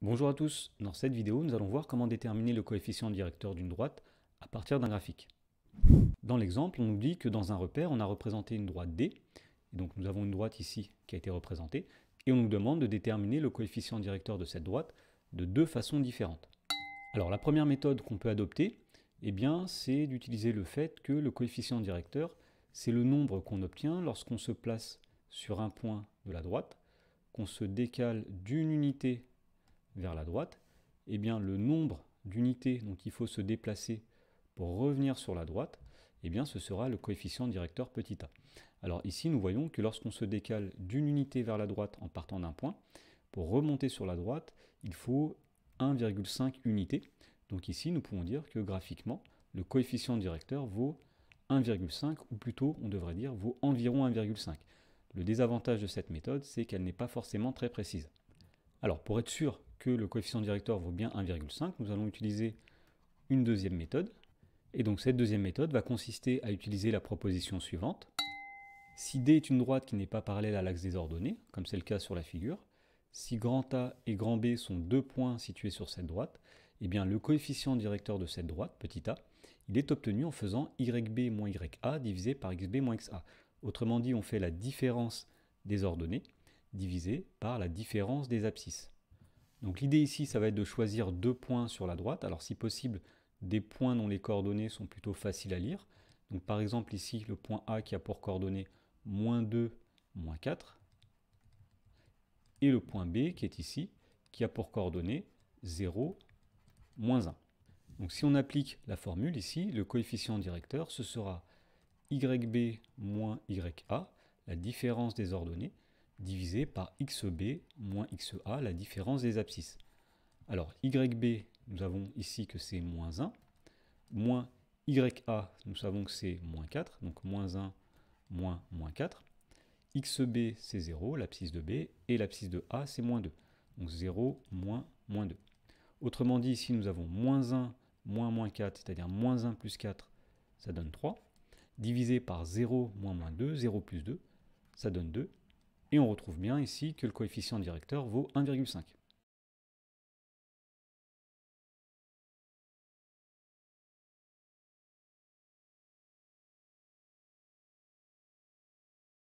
Bonjour à tous, dans cette vidéo nous allons voir comment déterminer le coefficient directeur d'une droite à partir d'un graphique. Dans l'exemple, on nous dit que dans un repère, on a représenté une droite D, et donc nous avons une droite ici qui a été représentée, et on nous demande de déterminer le coefficient directeur de cette droite de deux façons différentes. Alors la première méthode qu'on peut adopter, c'est d'utiliser le fait que le coefficient directeur, c'est le nombre qu'on obtient lorsqu'on se place sur un point de la droite, qu'on se décale d'une unité vers la droite, le nombre d'unités dont il faut se déplacer pour revenir sur la droite, ce sera le coefficient directeur petit a. Alors ici, nous voyons que lorsqu'on se décale d'une unité vers la droite en partant d'un point, pour remonter sur la droite, il faut 1,5 unités. Donc ici, nous pouvons dire que graphiquement, le coefficient directeur vaut 1,5, ou plutôt, on devrait dire, vaut environ 1,5. Le désavantage de cette méthode, c'est qu'elle n'est pas forcément très précise. Alors, pour être sûr que le coefficient directeur vaut bien 1,5, nous allons utiliser une deuxième méthode. Et donc cette deuxième méthode va consister à utiliser la proposition suivante. Si D est une droite qui n'est pas parallèle à l'axe des ordonnées, comme c'est le cas sur la figure, si grand A et grand B sont deux points situés sur cette droite, le coefficient directeur de cette droite, petit a, il est obtenu en faisant YB moins YA divisé par XB moins XA. Autrement dit, on fait la différence des ordonnées divisé par la différence des abscisses. Donc l'idée ici, ça va être de choisir deux points sur la droite. Alors si possible, des points dont les coordonnées sont plutôt faciles à lire. Donc par exemple ici, le point A qui a pour coordonnées moins 2, moins 4. Et le point B qui est ici, qui a pour coordonnées 0, moins 1. Donc si on applique la formule ici, le coefficient directeur, ce sera YB moins YA, la différence des ordonnées, divisé par XB moins XA, la différence des abscisses. Alors, YB, nous avons ici que c'est moins 1, moins YA, nous savons que c'est moins 4, donc moins 1, moins 4. XB, c'est 0, l'abscisse de B, et l'abscisse de A, c'est moins 2. Donc 0, moins 2. Autrement dit, ici, nous avons moins 1, moins 4, c'est-à-dire moins 1 plus 4, ça donne 3, divisé par 0, moins 2, 0 plus 2, ça donne 2. Et on retrouve bien ici que le coefficient directeur vaut 1,5.